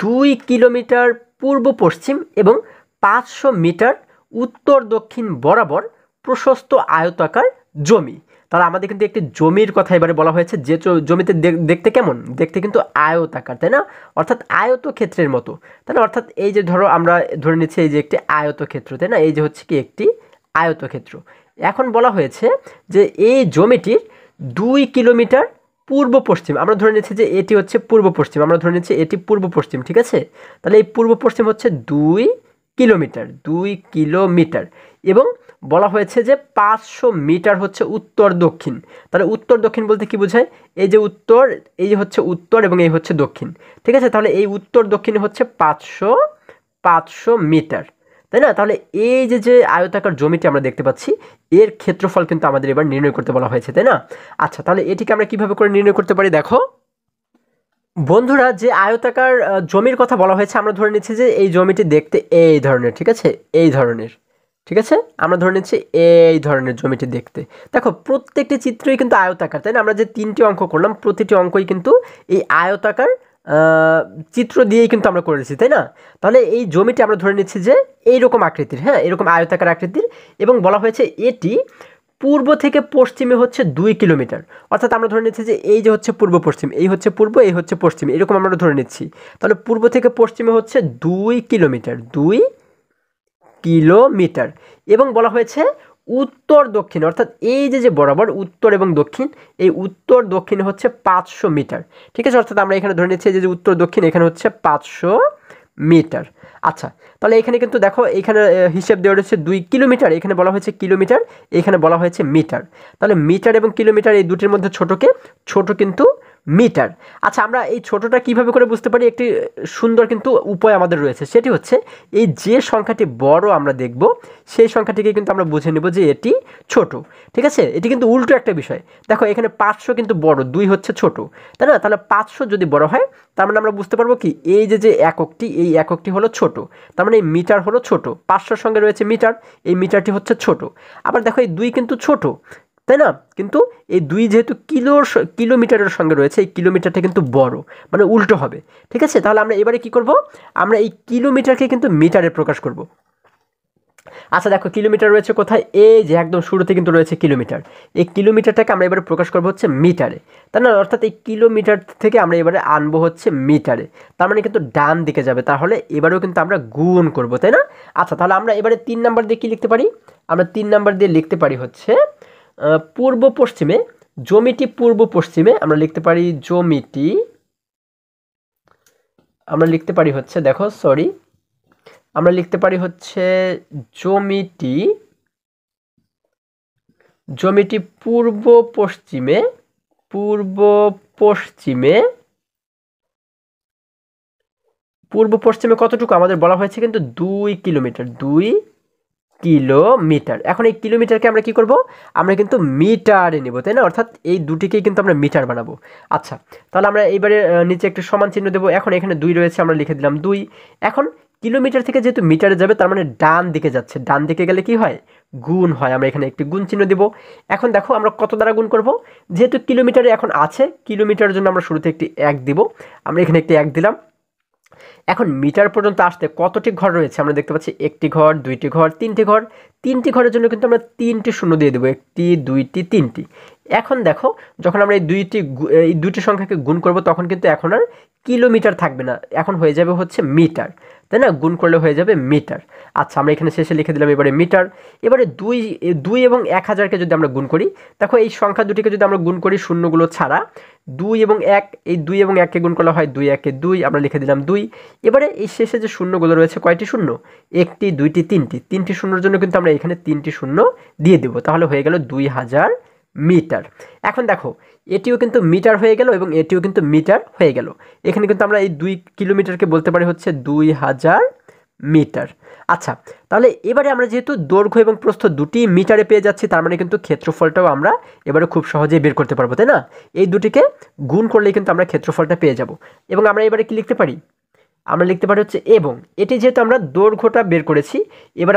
2 কিলোমিটার পূর্ব পশ্চিম এবং 500 মিটার উত্তর দক্ষিণ বরাবর প্রশস্ত আয়তাকার জমি। তাহলে আমাদের কিন্তু একটি জমির কথা এবারে বলা হয়েছে, যে জমিতে দেখতে কেমন? দেখতে কিন্তু আয়তাকার, তাই না? অর্থাৎ আয়তক্ষেত্রের মতো, তাই না? অর্থাৎ এই যে ধরো আমরা ধরে নিচ্ছি এই যে একটি আয়তক্ষেত্র, তাই না? এই যে হচ্ছে কি একটি আয়তক্ষেত্র। এখন বলা হয়েছে যে এই জমিটির 2 কিলোমিটার পূর্ব পশ্চিম, আমরা ধরে নিচ্ছি যে এটি হচ্ছে পূর্ব পশ্চিম, আমরা ধরে নিচ্ছি এটি পূর্ব পশ্চিম, ঠিক আছে? তাহলে এই পূর্ব পশ্চিম হচ্ছে 2 কিলোমিটার, 2 কিলোমিটার, এবং বলা হয়েছে যে 500 মিটার হচ্ছে উত্তর দক্ষিণ। তাহলে উত্তর দক্ষিণ বলতে কি বোঝায়? এই যে উত্তর, এই যে হচ্ছে উত্তর এবং এই হচ্ছে দক্ষিণ, ঠিক আছে? তাহলে এই উত্তর দক্ষিণে হচ্ছে 500 মিটার, তাই না? তাহলে এই যে আয়তাকার জমিটি আমরা দেখতে পাচ্ছি, এর ক্ষেত্রফল কিন্তু আমাদের এবার নির্ণয় করতে বলা হয়েছে, তাই না? আচ্ছা, তাহলে এটিকে আমরা কিভাবে করে নির্ণয় করতে পারি? দেখো বন্ধুরা, যে আয়তাকার জমির কথা বলা হয়েছে, আমরা ধরে নিচ্ছি যে এই জমিটি দেখতে এই ধরনের, ঠিক আছে? এই ধরনের, ঠিক আছে? আমরা ধরে নিচ্ছি এই ধরনের জমিটি দেখতে। দেখো প্রত্যেকটি চিত্রই কিন্তু আয়তাকার, তাই না? আমরা যে 3টি অঙ্ক করলাম, প্রতিটি অঙ্কই কিন্তু এই আয়তাকার চিত্র দিয়েই কিন্তু আমরা করেছি, তাই না? তাহলে এই জমিটি আমরা ধরে নিচ্ছি যে এইরকম আকৃতির, হ্যাঁ, এরকম আয়তাকার আকৃতির, এবং বলা হয়েছে এটি পূর্ব থেকে পশ্চিমে হচ্ছে 2 কিলোমিটার। অর্থাৎ আমরা ধরে নিচ্ছি যে এই যে হচ্ছে পূর্ব পশ্চিম, এই হচ্ছে পূর্ব, এই হচ্ছে পশ্চিম, এরকম আমরা ধরে নিচ্ছি। তাহলে পূর্ব থেকে পশ্চিমে হচ্ছে 2 কিলোমিটার, 2 কিলোমিটার, এবং বলা হয়েছে উত্তর দক্ষিণ, অর্থাৎ এই যে বরাবর উত্তর এবং দক্ষিণ, এই উত্তর দক্ষিণে হচ্ছে 500 মিটার, ঠিক আছে? অর্থাৎ আমরা এখানে ধরে নিচ্ছি যে উত্তর দক্ষিণ এখানে হচ্ছে 500 মিটার। আচ্ছা, তাহলে এখানে কিন্তু দেখো এখানে হিসেব দেওয়া রয়েছে 2 কিলোমিটার, এখানে বলা হয়েছে কিলোমিটার, এখানে বলা হয়েছে মিটার। তাহলে মিটার এবং কিলোমিটার এই দুটির মধ্যে ছোট কিন্তু মিটার। আচ্ছা, আমরা এই ছোটটা কিভাবে করে বুঝতে পারি? একটি সুন্দর কিন্তু উপায় আমাদের রয়েছে, সেটি হচ্ছে এই যে সংখ্যাটি বড় আমরা দেখব, সেই সংখ্যাটিকে কিন্তু আমরা বুঝে নেব যে এটি ছোট, ঠিক আছে? এটি কিন্তু উল্টো একটা বিষয়। দেখো এখানে 500 কিন্তু বড়, 2 হচ্ছে ছোট, তাই না? তাহলে 500 যদি বড় হয়, তার মানে আমরা বুঝতে পারবো কি এই যে এককটি, এই এককটি হলো ছোট, তার মানে এই মিটার হলো ছোট। 500-র সঙ্গে রয়েছে মিটার, এই মিটারটি হচ্ছে ছোট। আবার দেখো এই 2 কিন্তু ছোট, তাই না? কিন্তু এই 2 যেহেতু কিলোমিটারের সঙ্গে রয়েছে, এই কিলোমিটারটা কিন্তু বড়, মানে উল্টো হবে, ঠিক আছে? তাহলে আমরা এবারে কি করব? আমরা এই কিলোমিটারকে কিন্তু মিটারে প্রকাশ করব। আচ্ছা দেখো কিলোমিটার রয়েছে কোথায়? এই যে একদম শুরুতে কিন্তু রয়েছে কিলোমিটার। এই কিলোমিটারটাকে আমরা এবারে প্রকাশ করবো হচ্ছে মিটারে, তাই না? অর্থাৎ এই কিলোমিটার থেকে আমরা এবারে আনবো হচ্ছে মিটারে, তার মানে কিন্তু ডান দিকে যাবে। তাহলে এবারেও কিন্তু আমরা গুণ করব, তাই না? আচ্ছা, তাহলে আমরা এবারে 3 নাম্বার দিয়ে কি লিখতে পারি? আমরা 3 নাম্বার দিয়ে লিখতে পারি হচ্ছে পূর্ব পশ্চিমে, জমিটি পূর্ব পশ্চিমে আমরা লিখতে পারি জমিটি, আমরা লিখতে পারি হচ্ছে, দেখো সরি, আমরা লিখতে পারি হচ্ছে জমিটি পূর্ব পশ্চিমে, পূর্ব পশ্চিমে কতটুকু আমাদের বলা হয়েছে? কিন্তু 2 কিলোমিটার, 2 কিলোমিটার। এখন এই কিলোমিটারকে আমরা কি করব? আমরা কিন্তু মিটারে নেব, তাই না? অর্থাৎ এই দুটিকেই কিন্তু আমরা মিটার বানাবো। আচ্ছা, তাহলে আমরা এইবারে নিচে একটু সমান চিহ্ন দেবো। এখন এখানে 2 রয়েছে, আমরা লিখে দিলাম 2। এখন কিলোমিটার থেকে যেহেতু মিটারে যাবে, তার মানে ডান দিকে যাচ্ছে, ডান দিকে গেলে কি হয়? গুণ হয়। আমরা এখানে একটি গুণ চিহ্ন দেব। এখন দেখো আমরা কত দ্বারা গুণ করব? যেহেতু কিলোমিটারে এখন আছে, কিলোমিটারের জন্য আমরা শুরুতে একটি 1 দিব, আমরা এখানে একটি 1 দিলাম। এখন মিটার পর্যন্ত আসতে কতটি ঘর রয়েছে? আমরা দেখতে পাচ্ছি 1টি ঘর, 2টি ঘর, 3টি ঘর। 3টি ঘরের জন্য কিন্তু আমরা 3টি শূন্য দিয়ে দেবো, 1টি, 2টি, 3টি। এখন দেখো যখন আমরা এই দুইটি সংখ্যাকে গুণ করব, তখন কিন্তু এখন আর কিলোমিটার থাকবে না, এখন হয়ে যাবে হচ্ছে মিটার, তাই না? গুণ করলে হয়ে যাবে মিটার। আচ্ছা, আমরা এখানে শেষে লিখে দিলাম এবারে মিটার। এবারে দুই এবং 1000কে যদি আমরা গুণ করি, দেখো এই সংখ্যা দুটিকে যদি আমরা গুণ করি শূন্যগুলো ছাড়া, 2 এবং 1, এই 2 এবং 1কে গুণ করলে হয় 2 1 2, আমরা লিখে দিলাম 2। এবারে এই শেষে যে শূন্যগুলো রয়েছে, কয়টি শূন্য? একটি, দুইটি, তিনটি। তিনটি শূন্যর জন্য কিন্তু আমরা এখানে 3টি শূন্য দিয়ে দেবো, তাহলে হয়ে গেল 2000 মিটার। এখন দেখো এটিও কিন্তু মিটার হয়ে গেল এবং এটিও কিন্তু মিটার হয়ে গেল। এখানে কিন্তু আমরা এই 2 কিলোমিটারকে বলতে পারি হচ্ছে 2000 মিটার। আচ্ছা, তাহলে এবারে আমরা যেহেতু দৈর্ঘ্য এবং প্রস্থ দুটি মিটারে পেয়ে যাচ্ছি, তার মানে কিন্তু ক্ষেত্রফলটাও আমরা এবারে খুব সহজেই বের করতে পারবো, তাই না? এই দুটিকে গুণ করলেই কিন্তু আমরা ক্ষেত্রফলটা পেয়ে যাব। এবং আমরা এবারে কি লিখতে পারি? আমরা লিখতে পারি হচ্ছে এবং, এটি যেহেতু আমরা দৈর্ঘ্যটা বের করেছি, এবার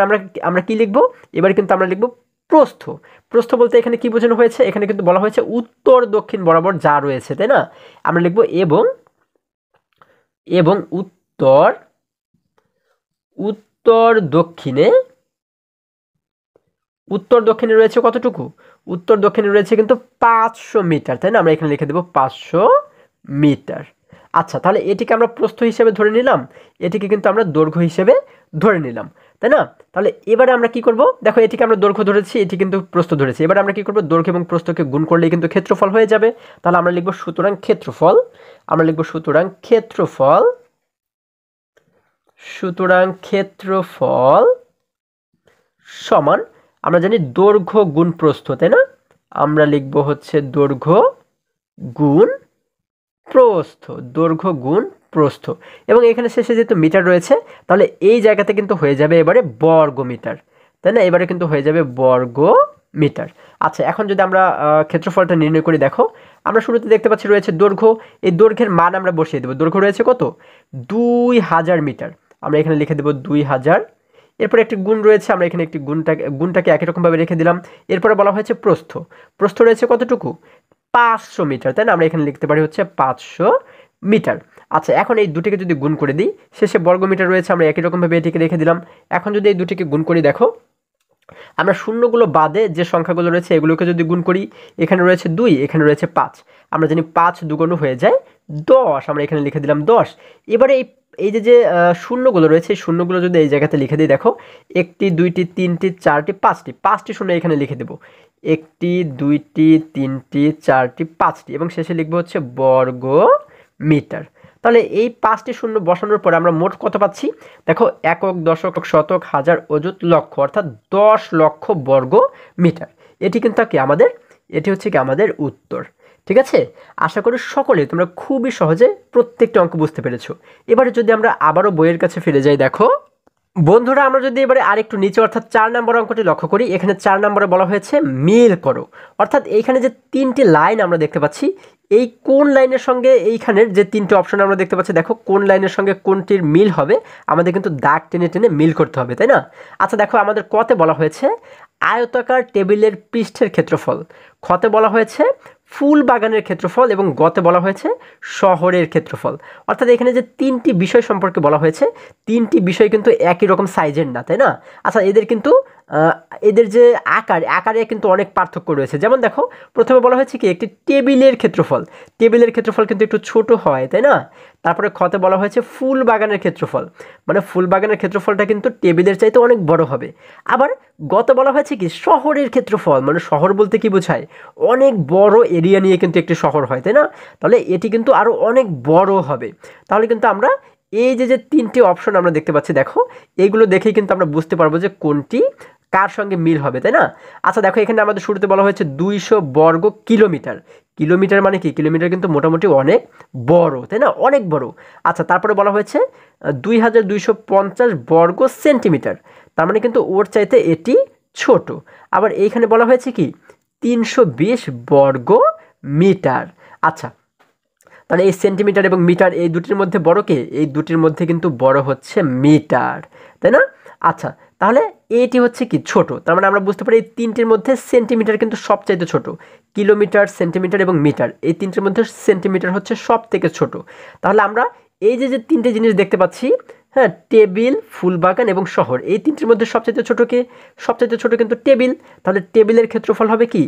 আমরা কি লিখব? এবার কিন্তু আমরা লিখব প্রস্থ। প্রস্থ বলতে এখানে কি বোঝানো হয়েছে? এখানে কিন্তু বলা হয়েছে উত্তর দক্ষিণ বরাবর যা রয়েছে, তাই না? আমরা লিখব এবং উত্তর দক্ষিণে রয়েছে কতটুকু? উত্তর দক্ষিণে রয়েছে কিন্তু 500 মিটার, তাই না? আমরা এখানে লিখে দেব 500 মিটার। আচ্ছা, তাহলে এটিকে আমরা প্রস্থ হিসেবে ধরে নিলাম, এটিকে কিন্তু আমরা দৈর্ঘ্য হিসেবে ধরে নিলাম, তাই না? তাহলে এবারে আমরা কি করব? দেখো এটিকে আমরা দৈর্ঘ্য ধরেছি, এটি কিন্তু প্রস্থ ধরেছি। এবারে আমরা কি করব? দৈর্ঘ্য এবং প্রস্থকে গুণ করলেই কিন্তু ক্ষেত্রফল হয়ে যাবে। তাহলে আমরা লিখব সুতরাং ক্ষেত্রফল। সুতরাং ক্ষেত্রফল সমান, আমরা জানি দৈর্ঘ্য গুণ প্রস্থ, তাই না? আমরা লিখব হচ্ছে দৈর্ঘ্য গুণ প্রস্থ। এবং এখানে শেষে যেহেতু মিটার রয়েছে, তাহলে এই জায়গাতে কিন্তু হয়ে যাবে এবারে বর্গ মিটার, তাই না? এবারে কিন্তু হয়ে যাবে বর্গ মিটার। আচ্ছা, এখন যদি আমরা ক্ষেত্রফলটা নির্ণয় করি, দেখো আমরা শুরুতে দেখতে পাচ্ছি রয়েছে দৈর্ঘ্য। এই দৈর্ঘ্যের মান আমরা বসিয়ে দেবো। দৈর্ঘ্য রয়েছে কত? 2000 মিটার। আমরা এখানে লিখে দেবো 2000। এরপর একটি গুণ রয়েছে, আমরা এখানে একটি গুণটাকে একই রকমভাবে রেখে দিলাম। এরপরে বলা হয়েছে প্রস্থ রয়েছে কতটুকু? 500 মিটার, তাই না? আমরা এখানে লিখতে পারি হচ্ছে 500 মিটার। আচ্ছা, এখন এই দুটিকে যদি গুণ করে দিই, শেষে বর্গ মিটার রয়েছে, আমরা একই রকমভাবে এটিকে রেখে দিলাম। এখন যদি এই দুটিকে গুণ করি, দেখো আমরা শূন্যগুলো বাদে যে সংখ্যাগুলো রয়েছে এগুলোকে যদি গুণ করি, এখানে রয়েছে 2, এখানে রয়েছে 5। আমরা জানি 5 দুগুণ হয়ে যায় 10, আমরা এখানে লিখে দিলাম 10। এবারে এই যে শূন্যগুলো রয়েছে, এই শূন্যগুলো যদি এই জায়গাতে লিখে দিই, দেখো 1টি 2টি 3টি 4টি 5টি শূন্য এখানে লিখে দেবো। 1টি 2টি 3টি 4টি 5টি, এবং শেষে লিখবো হচ্ছে বর্গ মিটার। তাহলে এই 5টি শূন্য বসানোর পরে আমরা মোট কত পাচ্ছি? দেখো একক, দশক, শতক, হাজার, অযুত, লক্ষ, অর্থাৎ 10 লক্ষ বর্গ মিটার। এটি কিন্তু এটি হচ্ছে কি আমাদের উত্তর। ঠিক আছে, আশা করি সকলে তোমরা খুবই সহজে প্রত্যেকটা অঙ্ক বুঝতে পেরেছো। এবারে যদি আমরা আবারও বইয়ের কাছে ফিরে যাই, দেখো বন্ধুরা আমরা যদি এবারে আরেকটু নিচে অর্থাৎ 4 নম্বর অঙ্কটি লক্ষ্য করি, এখানে 4 নম্বরে বলা হয়েছে মিল করো। অর্থাৎ এইখানে যে 3টি লাইন আমরা দেখতে পাচ্ছি, এই কোন লাইনের সঙ্গে এইখানের যে 3টি অপশন আমরা দেখতে পাচ্ছি, দেখো কোন লাইনের সঙ্গে কোনটির মিল হবে আমাদের কিন্তু দাগ টেনে টেনে মিল করতে হবে, তাই না? আচ্ছা, দেখো আমাদের কতে বলা হয়েছে আয়তাকার টেবিলের পৃষ্ঠের ক্ষেত্রফল, খতে বলা হয়েছে ফুল বাগানের ক্ষেত্রফল, এবং গতে বলা হয়েছে শহরের ক্ষেত্রফল। অর্থাৎ এখানে যে 3টি বিষয় সম্পর্কে বলা হয়েছে, 3টি বিষয় কিন্তু একই রকম সাইজের না, তাই না? আচ্ছা, এদের যে আকারে কিন্তু অনেক পার্থক্য রয়েছে। যেমন দেখো প্রথমে বলা হয়েছে কি একটি টেবিলের ক্ষেত্রফল কিন্তু একটু ছোট হয়, তাই না? তারপরে খতে বলা হয়েছে ফুল বাগানের ক্ষেত্রফল, মানে ফুল বাগানের ক্ষেত্রফলটা কিন্তু টেবিলের চাইতে অনেক বড় হবে। আবার গতে বলা হয়েছে কি শহরের ক্ষেত্রফল, মানে শহর বলতে কি বোঝায়? অনেক বড় এরিয়া নিয়ে কিন্তু একটি শহর হয়, তাই না? তাহলে এটি কিন্তু আরও অনেক বড় হবে। তাহলে কিন্তু আমরা এই যে 3টি অপশন আমরা দেখতে পাচ্ছি, দেখো এইগুলো দেখেই কিন্তু আমরা বুঝতে পারবো যে কোনটি কার সঙ্গে মিল হবে, তাই না? আচ্ছা, দেখো এখানে আমাদের শুরুতে বলা হয়েছে 200 বর্গ কিলোমিটার। কিলোমিটার মানে কি? কিলোমিটার কিন্তু মোটামুটি অনেক বড়, তাই না? অনেক বড়। আচ্ছা, তারপরে বলা হয়েছে 2250 বর্গ সেন্টিমিটার, তার মানে কিন্তু ওর চাইতে এটি ছোট। আবার এইখানে বলা হয়েছে কি 320 বর্গ মিটার। আচ্ছা, তাহলে এই সেন্টিমিটার এবং মিটার এই দুটির মধ্যে বড় কে? এই দুটির মধ্যে কিন্তু বড় হচ্ছে মিটার, তাই না? আচ্ছা, তাহলে এটি হচ্ছে কি ছোট। তার মানে আমরা বুঝতে পারি এই 3টির মধ্যে সেন্টিমিটার কিন্তু সবচাইতে ছোট। কিলোমিটার, সেন্টিমিটার এবং মিটার, এই 3টির মধ্যে সেন্টিমিটার হচ্ছে সব থেকে ছোট। তাহলে আমরা এই যে 3টে জিনিস দেখতে পাচ্ছি, হ্যাঁ, টেবিল, ফুলবাগান এবং শহর, এই 3টির মধ্যে সবচাইতে ছোট কে? সবচাইতে ছোট কিন্তু টেবিল। তাহলে টেবিলের ক্ষেত্রফল হবে কি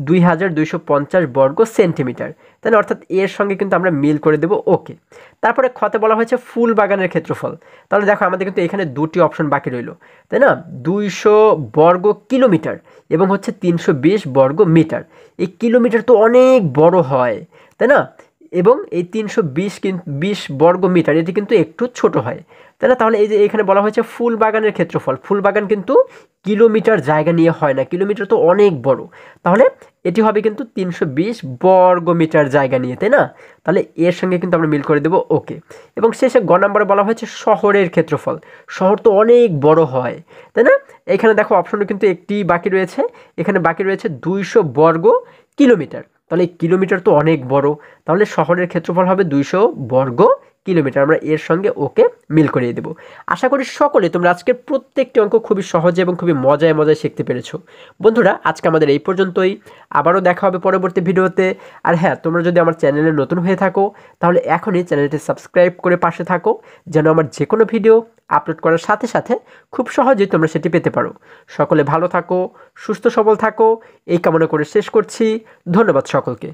2250 বর্গ সেন্টিমিটার, তাই না? অর্থাৎ এর সঙ্গে কিন্তু আমরা মিল করে দেব ওকে। তারপরে খতে বলা হয়েছে ফুল বাগানের ক্ষেত্রফল। তাহলে দেখো আমাদের কিন্তু এখানে দুটি অপশন বাকি রইল, তাই না? 200 বর্গ কিলোমিটার এবং হচ্ছে 320 বর্গ মিটার। এই কিলোমিটার তো অনেক বড় হয়, তাই না? এবং এই 320 বর্গ মিটার এটি কিন্তু একটু ছোট হয়, তাই না? তাহলে এই যে এখানে বলা হয়েছে ফুল বাগানের ক্ষেত্রফল, ফুল বাগান কিন্তু কিলোমিটার জায়গা নিয়ে হয় না, কিলোমিটার তো অনেক বড়। তাহলে এটি হবে কিন্তু 320 বর্গ মিটার জায়গা নিয়ে, তাই না? তাহলে এর সঙ্গে কিন্তু আমরা মিল করে দেবো ওকে। এবং শেষে গ নম্বরে বলা হয়েছে শহরের ক্ষেত্রফল, শহর তো অনেক বড় হয়, তাই না? এখানে দেখো অপশনও কিন্তু একটি বাকি রয়েছে, এখানে বাকি রয়েছে 200 বর্গ কিলোমিটার। তাহলে এই কিলোমিটার তো অনেক বড়, তাহলে শহরের ক্ষেত্রফল হবে 200 বর্গ কিলোমিটার। আমরা এর সঙ্গে ওকে মিল করিয়ে দেব। আশা করি সকলে তোমরা আজকের প্রত্যেকটি অঙ্ক খুবই সহজে এবং খুবই মজায় মজায় শিখতে পেরেছো। বন্ধুরা আজকে আমাদের এই পর্যন্তই, আবারও দেখা হবে পরবর্তী ভিডিওতে। আর হ্যাঁ, তোমরা যদি আমার চ্যানেলে নতুন হয়ে থাকো তাহলে এখনই চ্যানেলটি সাবস্ক্রাইব করে পাশে থাকো, যেন আমার যে কোনো ভিডিও আপলোড করার সাথে সাথে খুব সহজেই তোমরা সেটি পেতে পারো। সকলে ভালো থাকো, সুস্থ সবল থাকো, এই কামনা করে শেষ করছি। ধন্যবাদ সকলকে।